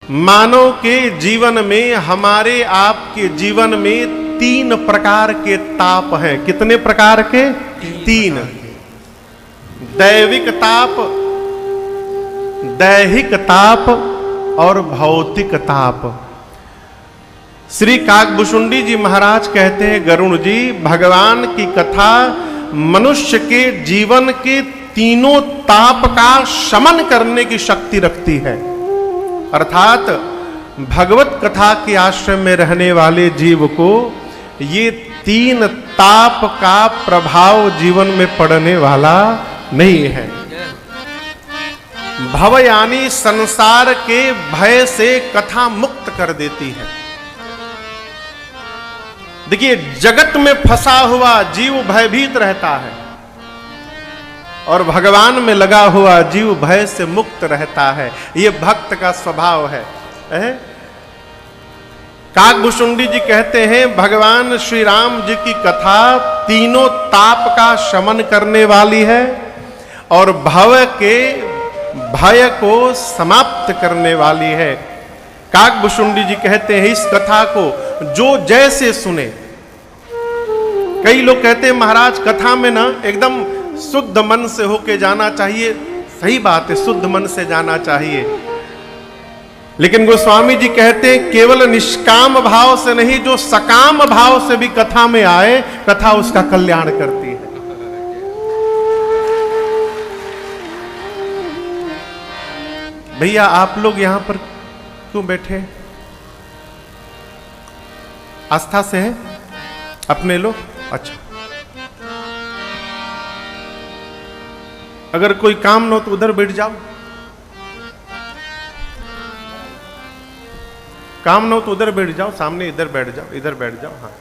मानव के जीवन में, हमारे आपके जीवन में 3 प्रकार के ताप हैं। कितने प्रकार के? 3। दैविक ताप, दैहिक ताप और भौतिक ताप। श्री काकभुशुंडी जी महाराज कहते हैं, गरुण जी, भगवान की कथा मनुष्य के जीवन के तीनों ताप का शमन करने की शक्ति रखती है। अर्थात भगवत कथा के आश्रय में रहने वाले जीव को ये 3 ताप का प्रभाव जीवन में पड़ने वाला नहीं है। भव यानी संसार के भय से कथा मुक्त कर देती है। देखिए, जगत में फंसा हुआ जीव भयभीत रहता है और भगवान में लगा हुआ जीव भय से मुक्त रहता है। यह भक्त का स्वभाव है। काकभुशुंडी जी कहते हैं, भगवान श्री राम जी की कथा तीनों ताप का शमन करने वाली है और भव के भय को समाप्त करने वाली है। काकभुशुंडी जी कहते हैं, इस कथा को जो जैसे सुने। कई लोग कहते हैं, महाराज कथा में ना एकदम शुद्ध मन से होके जाना चाहिए। सही बात है, शुद्ध मन से जाना चाहिए, लेकिन गोस्वामी जी कहते हैं केवल निष्काम भाव से नहीं, जो सकाम भाव से भी कथा में आए, कथा उसका कल्याण करती है। भैया, आप लोग यहां पर क्यों बैठे? आस्था से है अपने लोग? अच्छा, अगर कोई काम न हो तो उधर बैठ जाओ। काम न हो तो उधर बैठ जाओ, सामने इधर बैठ जाओ, इधर बैठ जाओ। हाँ,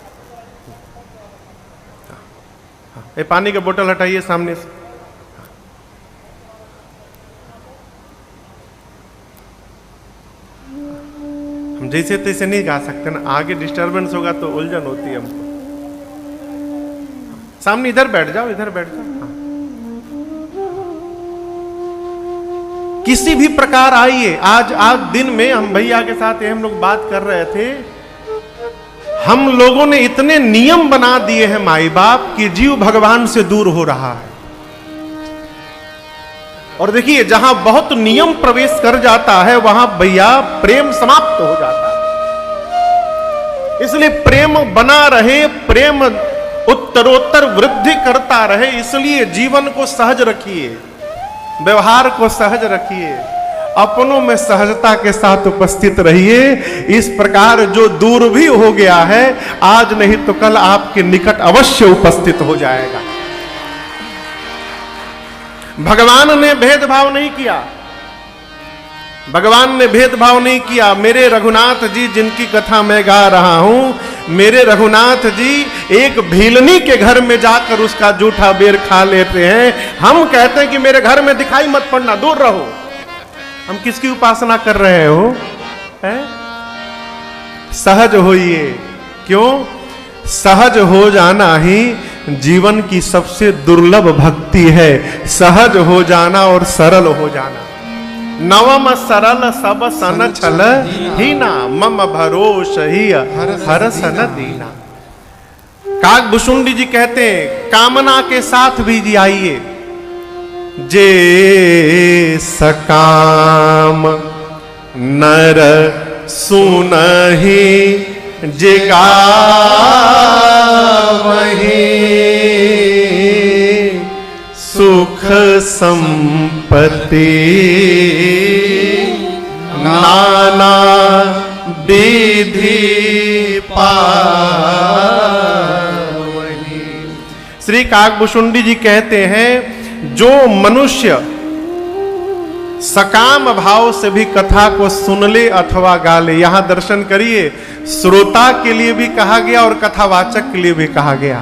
ये पानी का बोतल हटाइए सामने से। हम जैसे तैसे नहीं गा सकते ना, आगे डिस्टरबेंस होगा तो उलझन होती है हमको। सामने इधर बैठ जाओ, इधर बैठ जाओ। हाँ। किसी भी प्रकार आइए। आज दिन में हम भैया के साथ हम लोग बात कर रहे थे, हम लोगों ने इतने नियम बना दिए हैं माई बाप कि जीव भगवान से दूर हो रहा है। और देखिए, जहां बहुत नियम प्रवेश कर जाता है वहां भैया प्रेम समाप्त हो जाता है। इसलिए प्रेम बना रहे, प्रेम उत्तरोत्तर वृद्धि करता रहे, इसलिए जीवन को सहज रखिए, व्यवहार को सहज रखिए, अपनों में सहजता के साथ उपस्थित रहिए। इस प्रकार जो दूर भी हो गया है, आज नहीं तो कल आपके निकट अवश्य उपस्थित हो जाएगा। भगवान ने भेदभाव नहीं किया, भगवान ने भेदभाव नहीं किया। मेरे रघुनाथ जी जिनकी कथा मैं गा रहा हूं, मेरे रघुनाथ जी एक भीलनी के घर में जाकर उसका जूठा बेर खा लेते हैं। हम कहते हैं कि मेरे घर में दिखाई मत पड़ना, दूर रहो। हम किसकी उपासना कर रहे हो? सहज होइए। क्यों? सहज हो जाना ही जीवन की सबसे दुर्लभ भक्ति है। सहज हो जाना और सरल हो जाना। नवम सरल सब सन छल हीना, मम भरोस ही हर सन दीना। काकभुशुंडी जी कहते हैं, कामना के साथ भी जी आइए। जे सकाम नर सुनहि जिगा वही, सुख संपत्ति नाना विधि पावनी। श्री काकभुशुंडी जी कहते हैं, जो मनुष्य सकाम भाव से भी कथा को सुन ले अथवा गा ले, यहां दर्शन करिए, श्रोता के लिए भी कहा गया और कथावाचक के लिए भी कहा गया।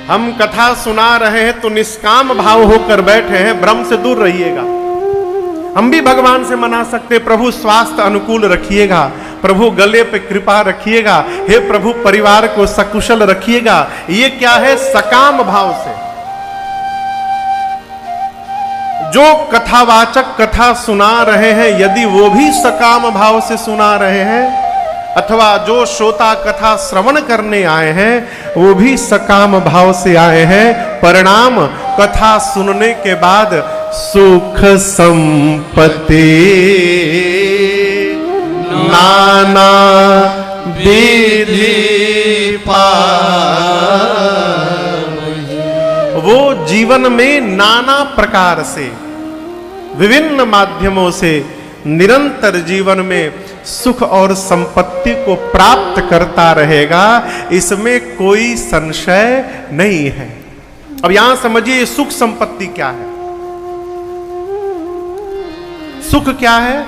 हम कथा सुना रहे हैं तो निष्काम भाव होकर बैठे हैं, भ्रम से दूर रहिएगा। हम भी भगवान से मना सकते, प्रभु स्वास्थ्य अनुकूल रखिएगा, प्रभु गले पे कृपा रखिएगा, हे प्रभु परिवार को सकुशल रखिएगा। ये क्या है? सकाम भाव से। जो कथावाचक कथा सुना रहे हैं यदि वो भी सकाम भाव से सुना रहे हैं, अथवा जो श्रोता कथा श्रवण करने आए हैं वो भी सकाम भाव से आए हैं, परिणाम कथा सुनने के बाद सुख संपत्ति नाना विधि वो जीवन में नाना प्रकार से विभिन्न माध्यमों से निरंतर जीवन में सुख और संपत्ति को प्राप्त करता रहेगा, इसमें कोई संशय नहीं है। अब यहां समझिए सुख संपत्ति क्या है। सुख क्या है?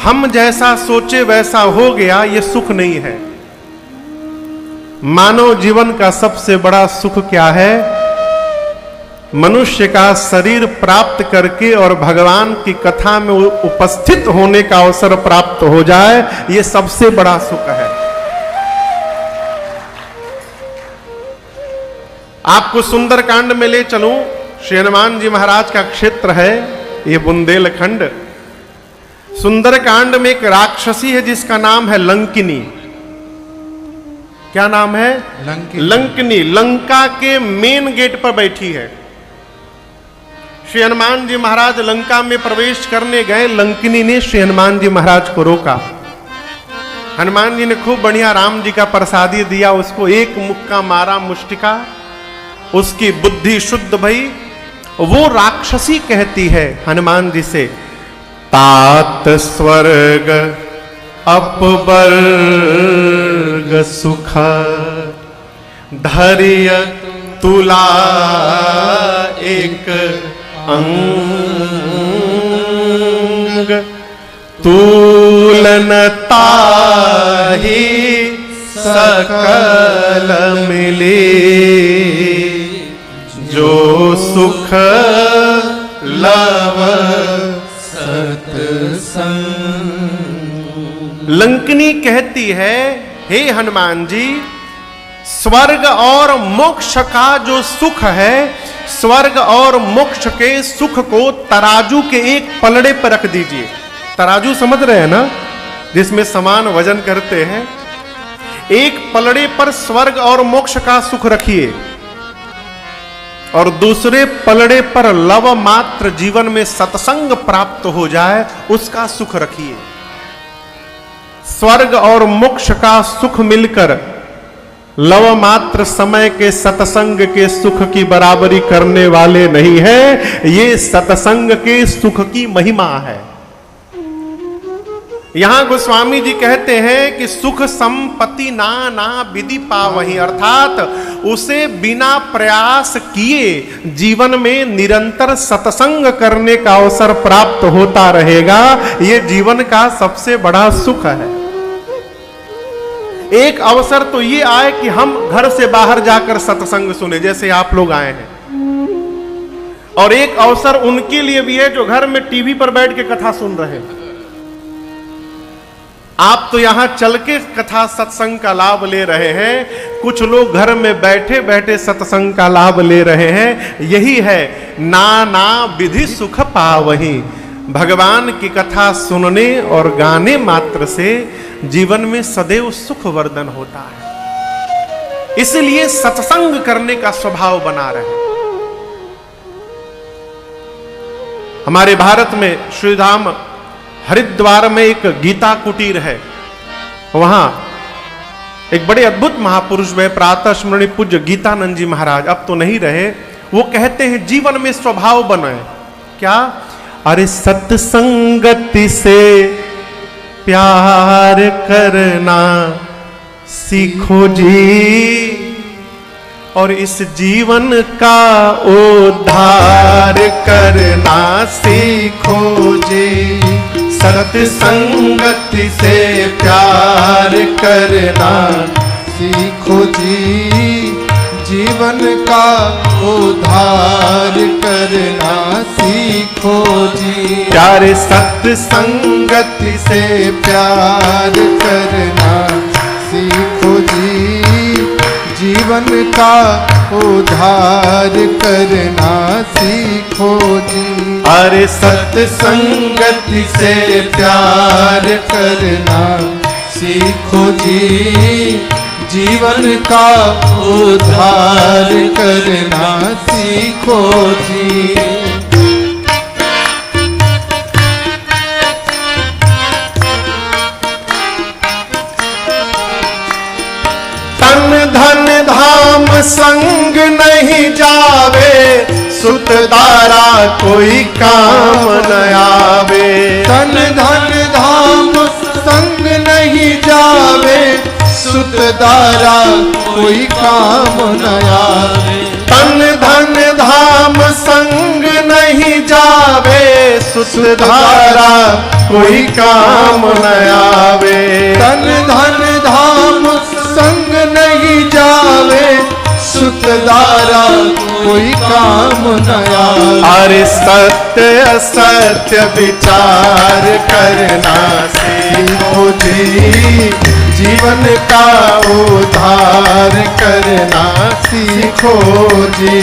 हम जैसा सोचे वैसा हो गया, ये सुख नहीं है। मानव जीवन का सबसे बड़ा सुख क्या है? मनुष्य का शरीर प्राप्त करके और भगवान की कथा में उपस्थित होने का अवसर प्राप्त हो जाए, ये सबसे बड़ा सुख है। आपको सुंदरकांड में ले चलूं, श्री हनुमान जी महाराज का क्षेत्र है ये बुंदेलखंड। सुंदरकांड में एक राक्षसी है जिसका नाम है लंकिनी। क्या नाम है? लंकिनी। लंका के मेन गेट पर बैठी है। श्री हनुमान जी महाराज लंका में प्रवेश करने गए, लंकिनी ने श्री हनुमान जी महाराज को रोका। हनुमान जी ने खूब बढ़िया राम जी का प्रसादी दिया, उसको एक मुक्का मारा मुष्टिका, उसकी बुद्धि शुद्ध भई। वो राक्षसी कहती है हनुमान जी से, तात स्वर्ग अपवर्ग सुख धैर्य तुला एक अंग तुलनता ही सकल मिले जो सुख लव सत्संग। लंकिनी कहती है, हे हनुमान जी, स्वर्ग और मोक्ष का जो सुख है, स्वर्ग और मोक्ष के सुख को तराजू के एक पलड़े पर रख दीजिए। तराजू समझ रहे हैं ना, जिसमें समान वजन करते हैं। एक पलड़े पर स्वर्ग और मोक्ष का सुख रखिए और दूसरे पलड़े पर लव मात्र जीवन में सत्संग प्राप्त हो जाए, उसका सुख रखिए। स्वर्ग और मोक्ष का सुख मिलकर लव मात्र समय के सत्संग के सुख की बराबरी करने वाले नहीं है। ये सत्संग के सुख की महिमा है। यहां गोस्वामी जी कहते हैं कि सुख संपत्ति नाना विधि पावहि, अर्थात उसे बिना प्रयास किए जीवन में निरंतर सत्संग करने का अवसर प्राप्त होता रहेगा। ये जीवन का सबसे बड़ा सुख है। एक अवसर तो ये आए कि हम घर से बाहर जाकर सत्संग सुने, जैसे आप लोग आए हैं, और एक अवसर उनके लिए भी है जो घर में टीवी पर बैठ के कथा सुन रहे हैं। आप तो यहां चल के कथा सत्संग का लाभ ले रहे हैं, कुछ लोग घर में बैठे बैठे सत्संग का लाभ ले रहे हैं। यही है नाना विधि सुख पावहि। भगवान की कथा सुनने और गाने मात्र से जीवन में सदैव सुख वर्धन होता है। इसलिए सत्संग करने का स्वभाव बना रहे। हमारे भारत में श्रीधाम हरिद्वार में एक गीता कुटीर है। वहां एक बड़े अद्भुत महापुरुष वे प्रातः स्मरणीय पूज्य गीतानंद जी महाराज, अब तो नहीं रहे, वो कहते हैं जीवन में स्वभाव बनाए। क्या? अरे सत्संगति से प्यार करना सीखो जी, और इस जीवन का उद्धार करना सीखो जी। सत्संगति से प्यार करना सीखो जी, जीवन का उद्धार करना सीखो जी। प्यारे सत्संगति से प्यार करना सीखो जी, जीवन का उद्धार करना सीखो जी। अरे सत्संगति से प्यार करना सीखो जी, जीवन का उद्धार करना सीखो जी। तन धन धाम संग नहीं जावे, सुत दारा कोई काम न आवे। तन धन धाम संग नहीं जावे, सुत दारा कोई काम न आवे। तन धन धाम संग नहीं जावे, सुत धारा कोई काम न आवे। तन धन धाम संग नहीं जावे, सुत दारा कोई काम न आवे। अरे सत्य असत्य विचार करना सीखो जी, जीवन का उद्धार करना सीखो जी।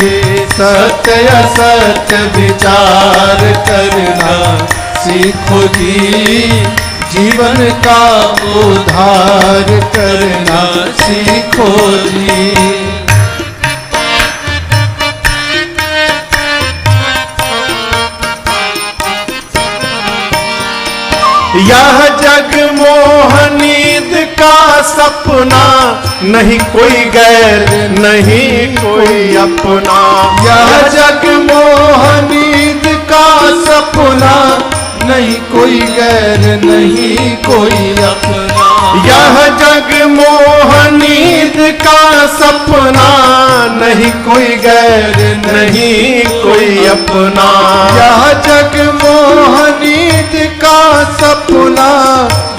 सत्य असत्य विचार करना सीखो जी, जीवन का उद्धार करना सीखो जी। यह जग मोहनीद का सपना, नहीं कोई गैर नहीं कोई अपना। यह जग मोहनीद का सपना, नहीं कोई गैर नहीं कोई अपना। यह जग मोहनीद का सपना, नहीं कोई गैर नहीं कोई अपना। यह जग मोहनीद का सपना,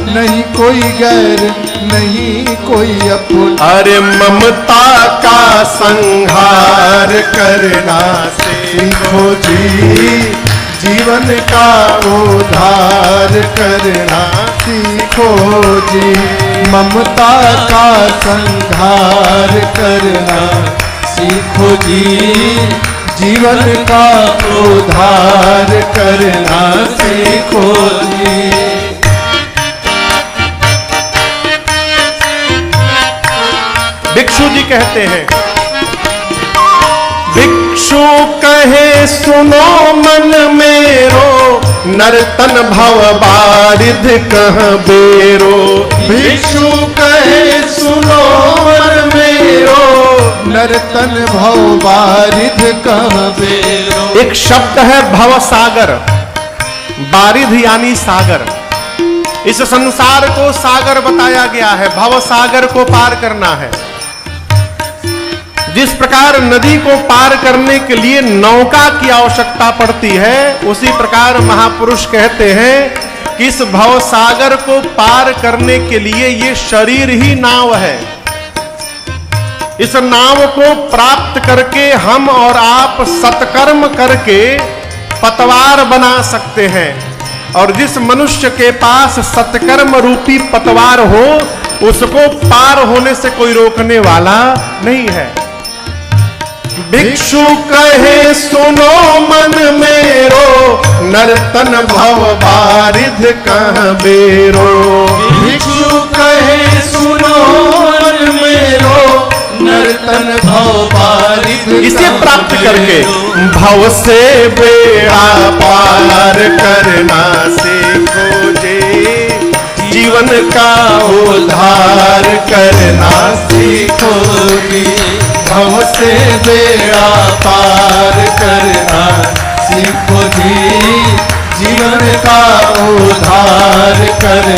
नहीं कोई गैर नहीं कोई अपना। अरे ममता का संहार करना सीखो जी, जीवन का उद्धार करना सीखो जी। ममता का संहार करना सीखो जी, जीवन का उद्धार करना सीखो जी। भिक्षु जी कहते हैं, भिक्षु कहे सुनो मन मेरो, नर्तन भव बारिध कहाँ बेरो। भिक्षु कहे सुनो मन मेरो, नर्तन भव बारिध कहाँ बेरो। एक शब्द है भव सागर, बारिध यानी सागर। इस संसार को सागर बताया गया है, भव सागर को पार करना है। जिस प्रकार नदी को पार करने के लिए नौका की आवश्यकता पड़ती है, उसी प्रकार महापुरुष कहते हैं कि इस भव सागर को पार करने के लिए ये शरीर ही नाव है। इस नाव को प्राप्त करके हम और आप सत्कर्म करके पतवार बना सकते हैं। और जिस मनुष्य के पास सत्कर्म रूपी पतवार हो, उसको पार होने से कोई रोकने वाला नहीं है। भिक्षु कहे सुनो मन मेरो, नर्तन भव बारिध कहाँ बेरो। भिक्षु कहे सुनो मन मेरो, नर्तन भव बारिध। इसे प्राप्त करके भव से बेड़ा पार करना सीखो जी, जीवन का उद्धार करना सीखो जी। भव से बेड़ा पार करना सीखो जी, जीवन का उद्धार करना